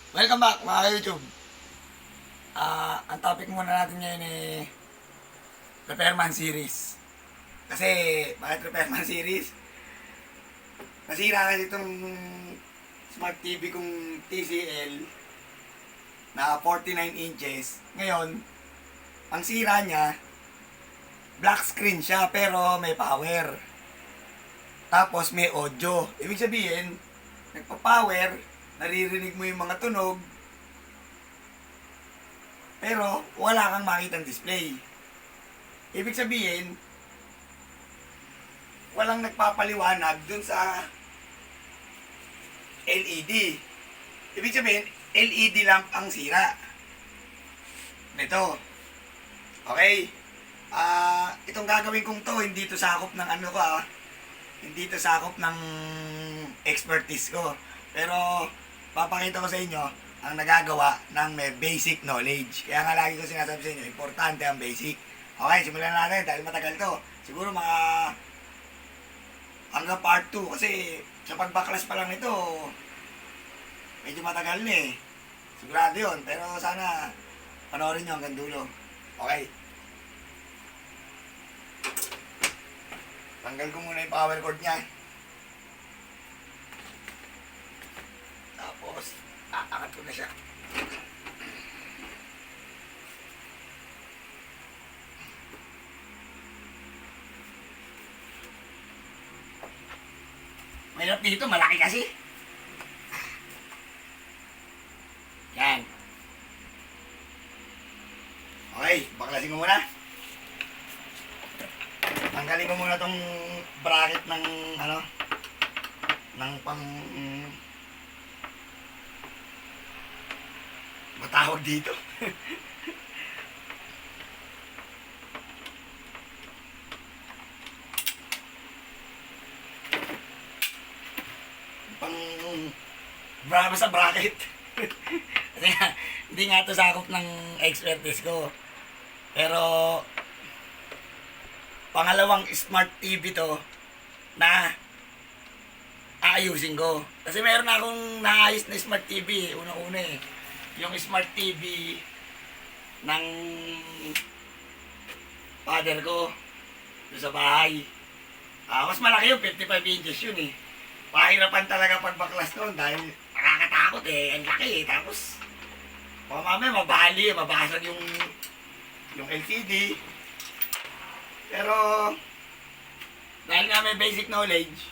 Welcome back mga YouTube. Ang topic muna natin ngayon ay Repairman Series. Kasi, bakit Repairman Series? Nasira kasi itong Smart TV kong TCL na 49 inches. Ngayon, ang sira niya, black screen siya pero may power. Tapos may audio. Ibig sabihin, nagpa-power, naririnig mo yung mga tunog, pero wala kang makitang display. Ibig sabihin, walang nagpapaliwanag dun sa LED. Ibig sabihin, LED lamp ang sira. Ito. Okay. Itong gagawin kong to, hindi to sakop ng ano ko Hindi to sakop ng expertise ko. Pero, papakita ko sa inyo ang nagagawa ng may basic knowledge. Kaya nga lagi ko sinasabi sa inyo, importante ang basic. Okay, simulan natin dahil matagal to. Siguro mga hanggang part 2 kasi sa pagbaklas pa lang ito, medyo matagal na eh. Sigurado yun, pero sana panoorin nyo hanggang dulo. Okay. Tanggal ko muna yung power cord niya. Tapos, aangat ko na siya. Mahirap dito, malaki kasi. Yan. Okay, baklasin ko muna. Tanggalin ko muna tong bracket ng ng pang matawag dito. Pang bravo sa bracket. Kasi hindi nga ito sakop ng expertise ko. Pero pangalawang smart TV to na aayusin ko. Kasi meron na akong naayos na smart TV. Una-una eh. Yung smart TV ng father ko doon sa bahay. Mas malaki yung 55 inches yun eh. Pahirapan talaga pagbaklas noon dahil nakakatakot eh. Ang laki eh. Tapos mamaya mabali, mabasag yung LCD. Pero dahil nga may basic knowledge,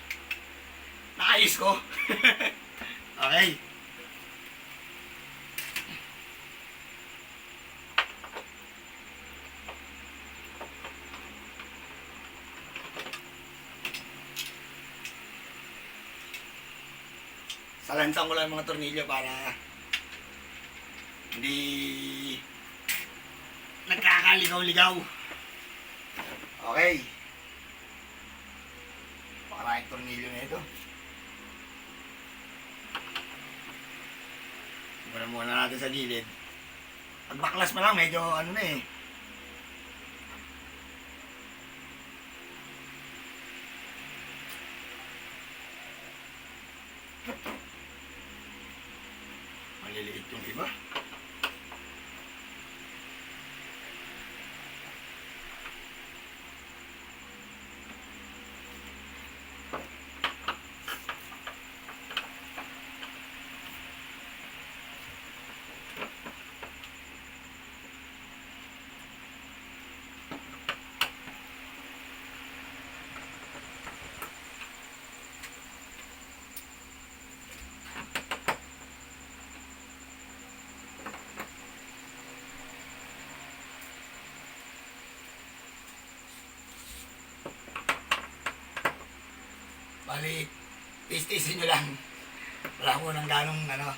naayos ko. Okay. Salansan ko lang yung mga tornilyo para hindi nagkakaligaw-ligaw. Okay. Para yung tornilyo na ito. Ibaran muna natin sa gilid. Pagbaklas pa lang, medyo ano na eh. Maliliit yung iba. Bali, tistisin nyo lang. Wala mo nang wala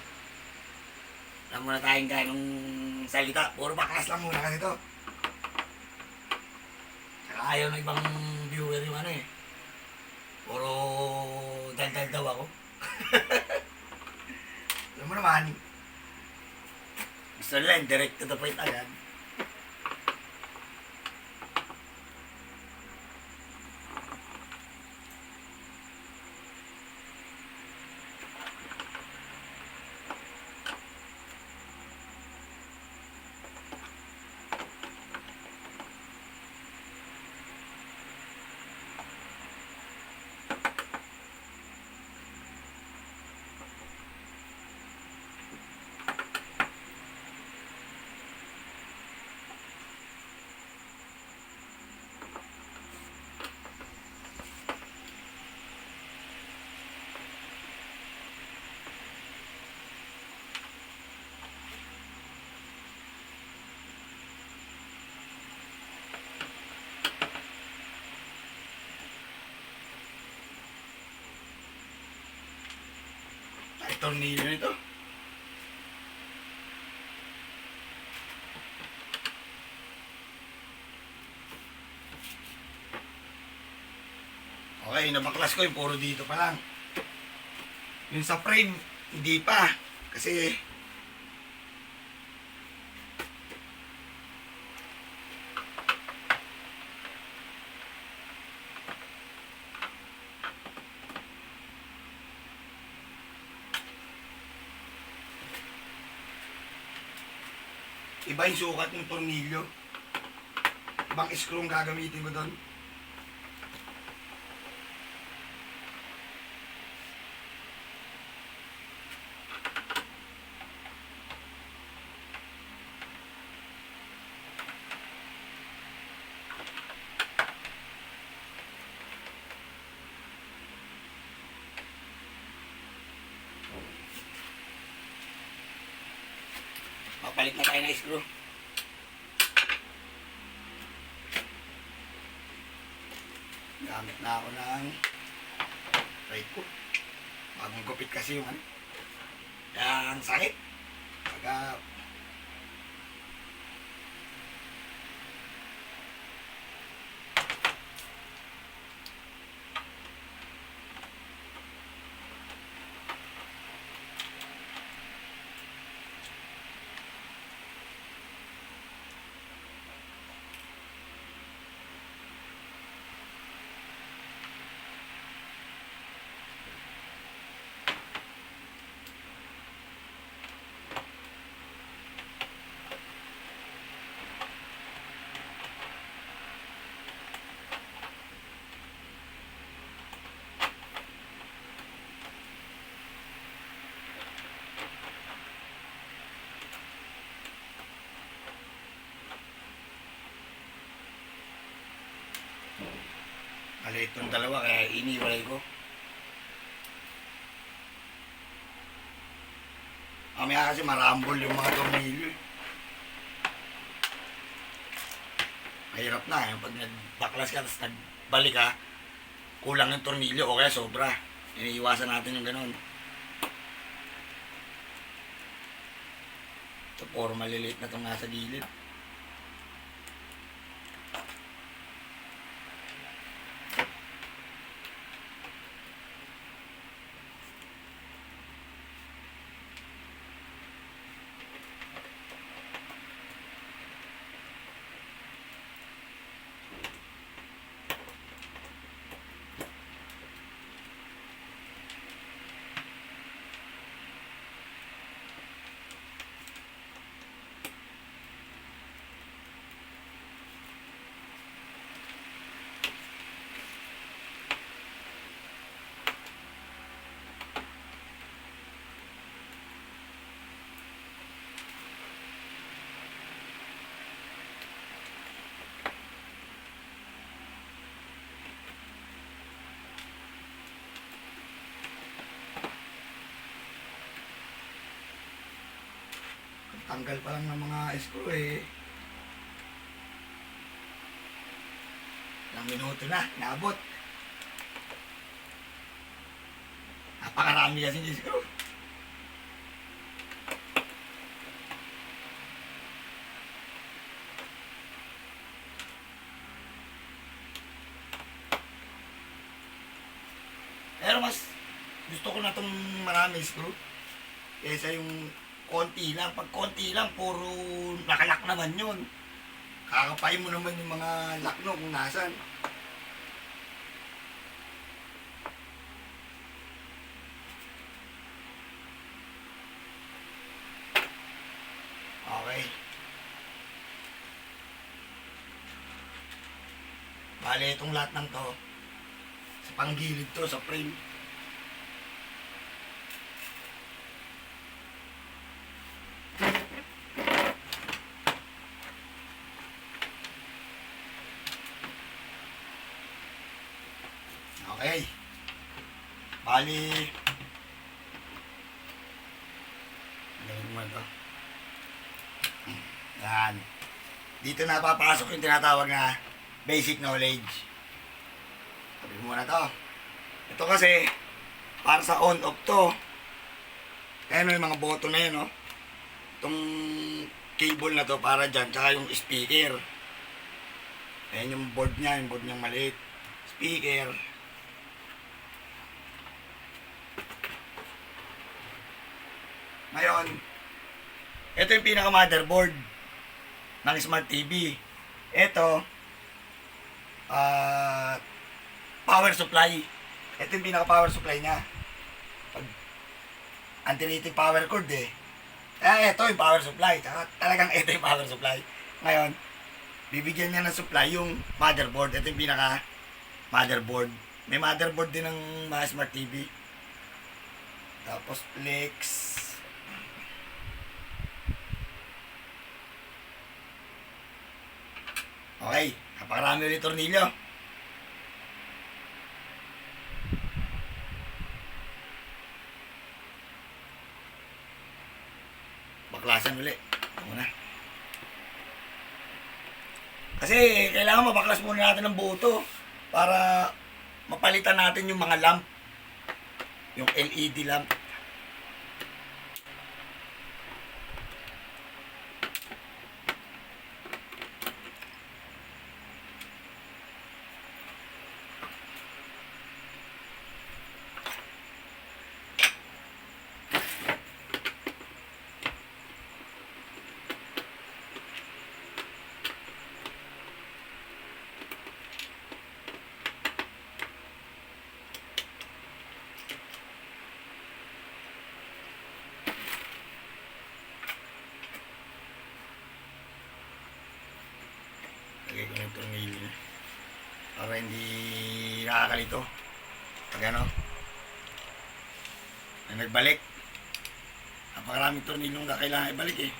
muna tayong ganong salita. Puro baklas lang muna kasi ito. Saka ayaw ng ibang viewer yung ano eh. Puro daldal daw ako. Alam mo naman, gusto nila direct to the point agad. tornilyo nito. Okay, nabaklas ko yung puro dito pa lang. Yung sa frame, hindi pa. Kasi iba yung sukat ng tornilyo. Ibang screw ang gagamitin mo doon. Papalit na tayo ng screw. Gamit na ako ng right ko. Bagong gupit kasi yung ano. Kaya ang sakit. Pagka maliit yung dalawa kaya iniwalay ko. Mamaya kasi marambol yung mga tornilyo. Mahirap na yung pag nagbaklas ka tapos nagbalik ka, kulang yung tornilyo o kaya sobra. Iniiwasan natin yung ganun. Ito puro maliliit na itong nasa gilid. Tanggal pa lang ng mga screw eh. Ilang minuto na, naabot. Napakarami kasi yung screw. Pero mas gusto ko na itong marami screw. Kesa yung konti lang. Pag konti lang, puro nakalak naman yun. Kakapain mo naman yung mga lakno kung nasan. Okay. Bale, itong lahat ng to, sa panggilid to, sa frame. Okay. Bali. Gawin mo ito. Yan. Dito na papasok yung tinatawag na basic knowledge. Sabi mo na to. Ito kasi, para sa on-off to. Ayan o yung mga button na yun, no? Itong cable na to para dyan, tsaka yung speaker. Ayan yung board niya, yung board niyang maliit. Speaker. Ngayon, ito yung pinaka motherboard ng Smart TV. Ito, power supply. Ito yung pinaka power supply niya. Alternating power cord eh. Kaya ito yung power supply. Talagang ito yung power supply. Ngayon, bibigyan niya ng supply yung motherboard. Ito yung pinaka motherboard. May motherboard din ng mga Smart TV. Tapos flex. Okay, napakarami ulit tornilyo. Baklasan ulit. Ito muna. Kasi kailangan mabaklas muna natin ng buo to para mapalitan natin yung mga lamp. Yung LED lamp. Lagay ko ng tornilyo para hindi nakakalito pag ano na nagbalik. Napakaraming tornilyong na kailangan ibalik eh.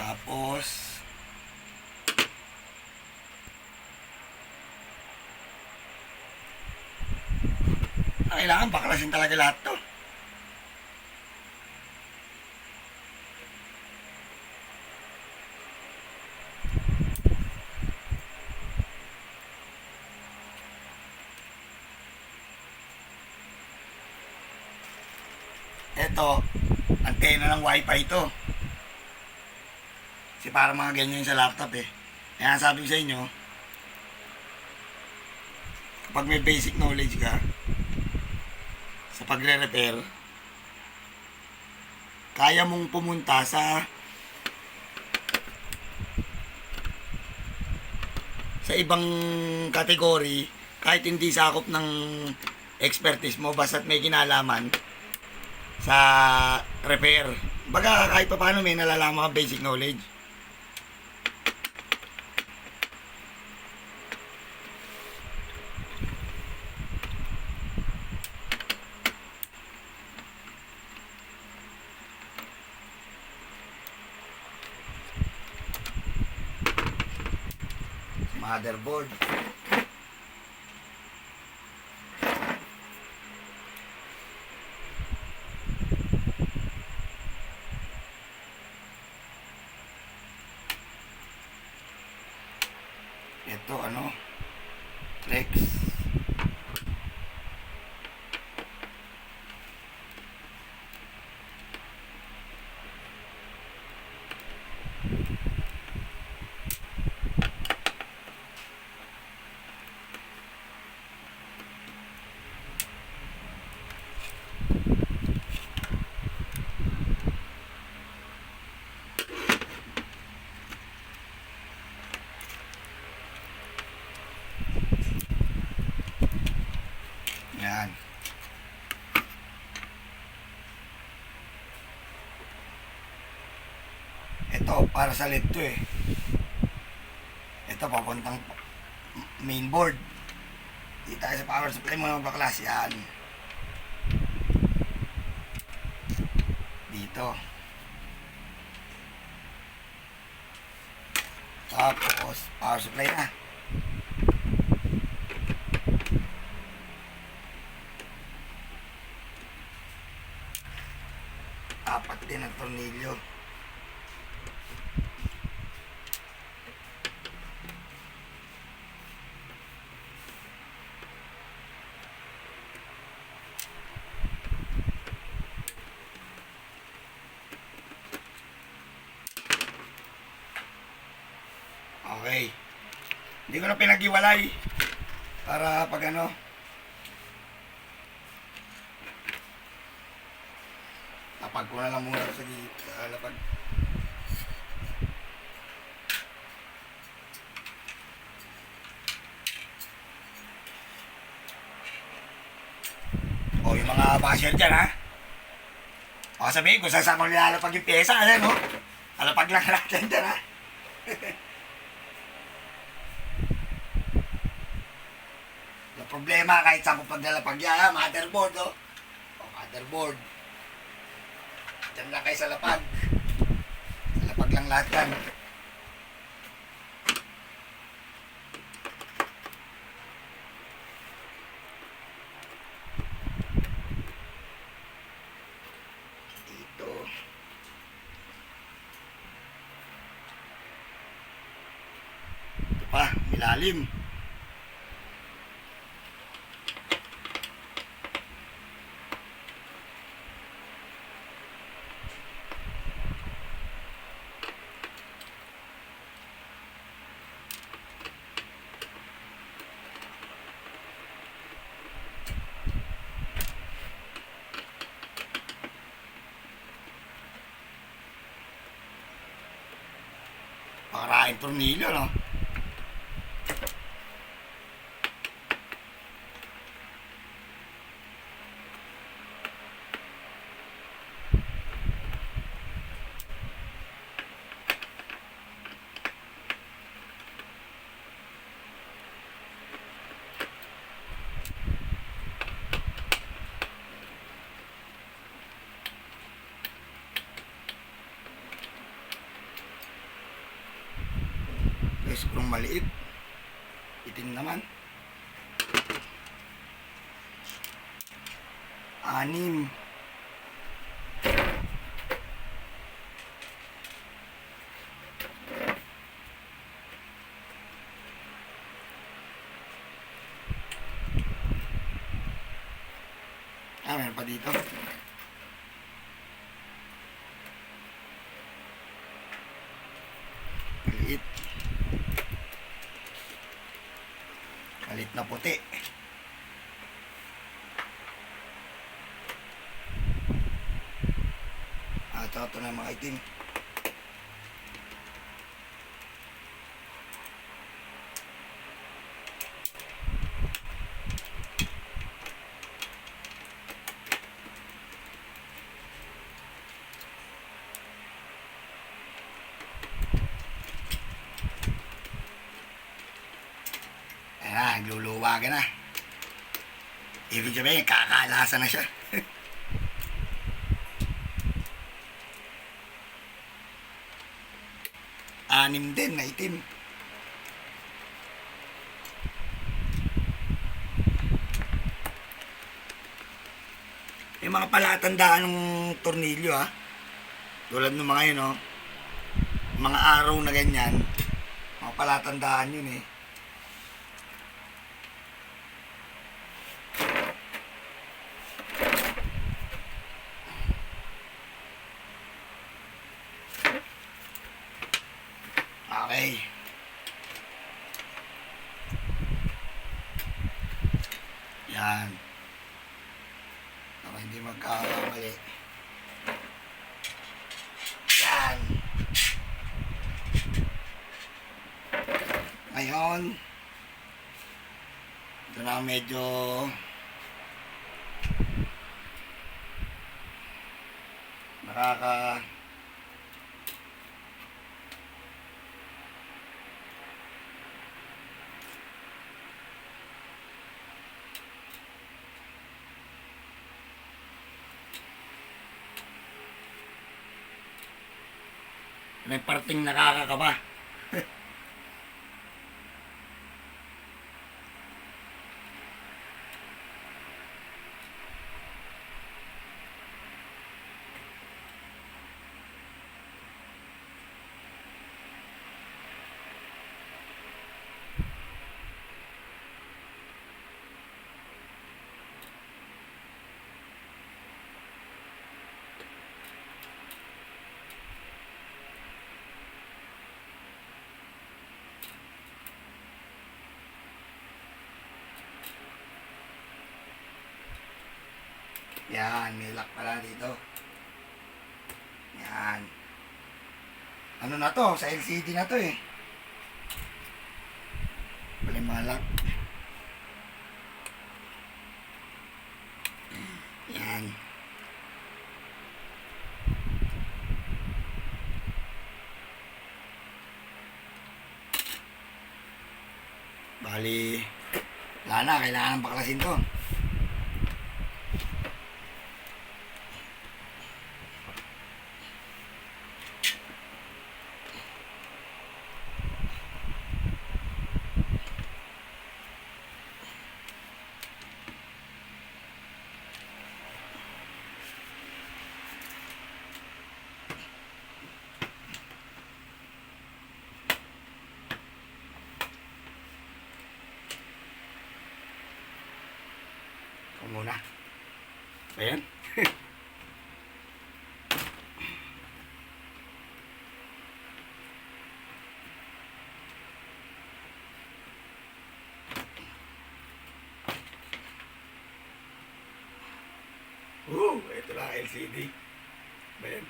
Tapos kailangan baklasin talaga lahat to. Ito, antena ng wifi to. Kasi para mga ganyan sa laptop eh. Kaya sabi ko sa inyo, kapag may basic knowledge ka sa pagre-repair, kaya mong pumunta sa ibang kategory kahit hindi sakop ng expertise mo, basta't may kinalaman sa repair. Baga kahit pa paano may nalalaman ka basic knowledge. Motherboard. Ito ano? Flex. Yan. Ito para sa LED to eh. Ito papuntang mainboard. Dito tayo sa power supply mo ng baklas yan. Dito. Tapos, power supply na. Apat din ang tornilyo. Okay. Hindi ko na pinag-iwalay. Para pag ano. Lapag ko na lang muna sa lapag. O yung mga basher dyan ha. O sabihin kung saan ko nilalapag yung pyesa. Ano no? Alapag lang natin dyan ha. Yung problema kahit saan ko paglalapag yan ha. Motherboard o. O motherboard. Diyan lang kayo sa lapag. Sa lapag lang lahat yan. Dito. Ito pa, milalim. Pakaraing tornilyo, no? May sobrang maliit. Itim naman. 6. Meron pa dito. Maliit. Maliit na puti. Ito na mga itim. Ayan na, luluwagan na. Ibig sabihin, kakalasan na siya. 6 din na itim. Yung mga palatandaan ng tornilyo ha. Tulad ng mga yun oh. Mga araw na ganyan. Mga palatandaan yun eh. Okay. Yan. Para hindi magkakamali. Yan. Ngayon, ito na medyo may parting nakakakaba. Yan, may lock pala dito. Yan. Ano na to? Sa LCD na to eh. Pala yung mga lock. Yan. Bali, wala na, kailangan baklasin to. Ito muna. Ayan. Ito lang LCD. Ayan.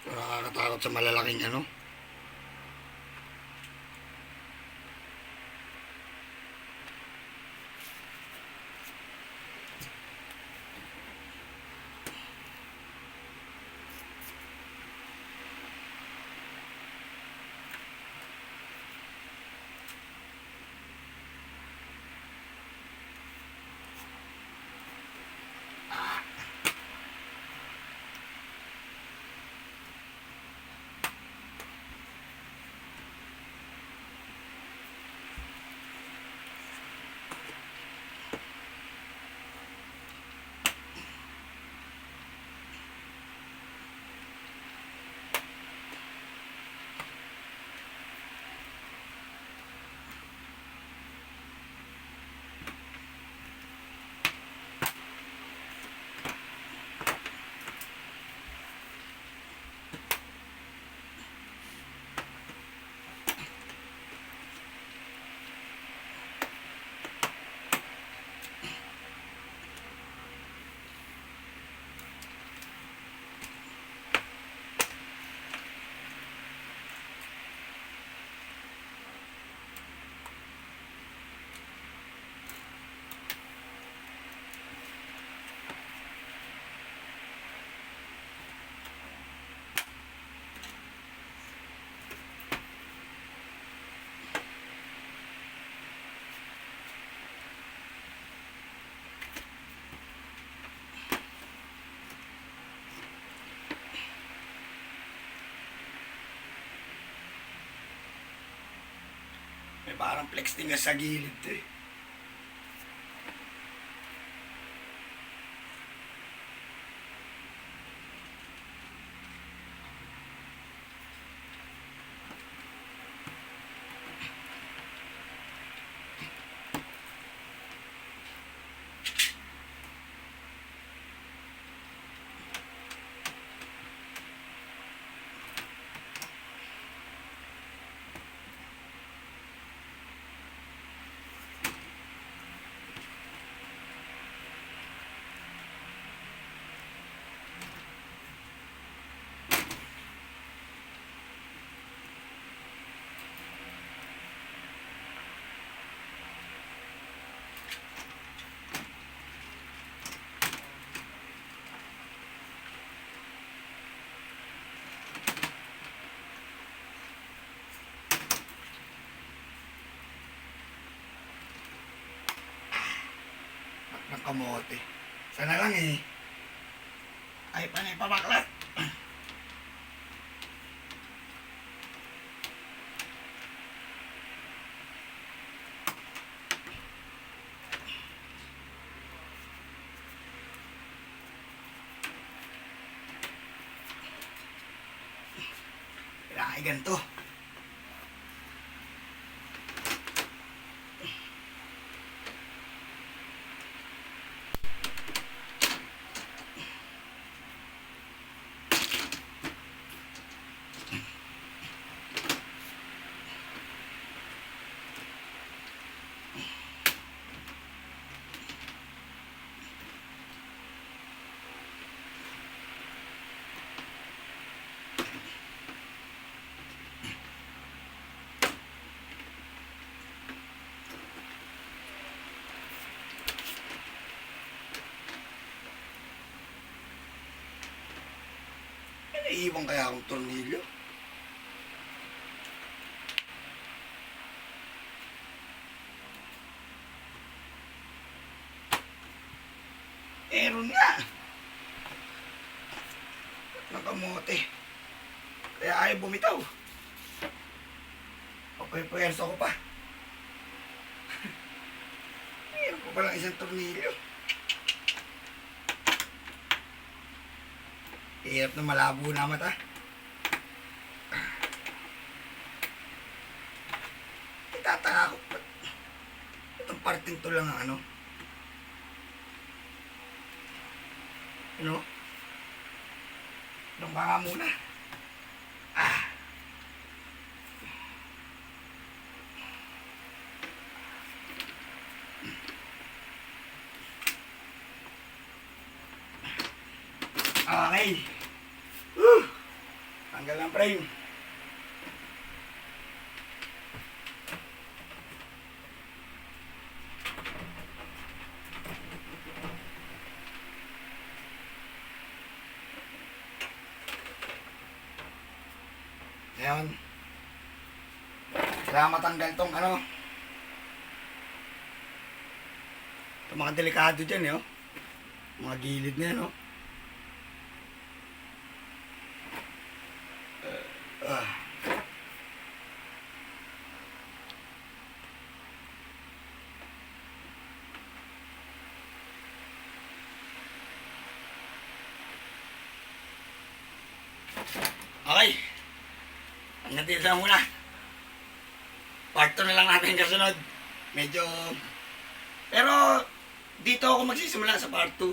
Nakakatakot sa malalaking ano. May parang flex din nga sa gilid eh. Ng kamote. Sana lang eh. Ay, panay pabaklat. Ay, ganito. Naiiwan kaya akong tornilyo? Meron nga. Nakamote. Kaya ayaw bumitaw. Papaypayarso ko pa. Meron ko palang isang tornilyo. Hirap na malabo na mata. Itataka ko. Itong parting to lang ang ano. Ano? Doon ka nga muna. Ah. Okay. Tanggal ang frame. Ngayon, kailangan matanggal tong ano. Itong mga delikado dyan, eh, oh. Mga gilid na yan, oh. Okay. Hanggang dito lang muna. Part 2 na lang natin kasunod. Medyo... Pero, dito ako magsisimula sa part 2.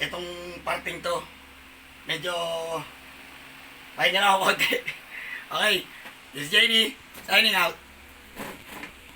Itong parting to. Medyo... Pahinga na ako konti. Okay. This is Jenny. Signing out.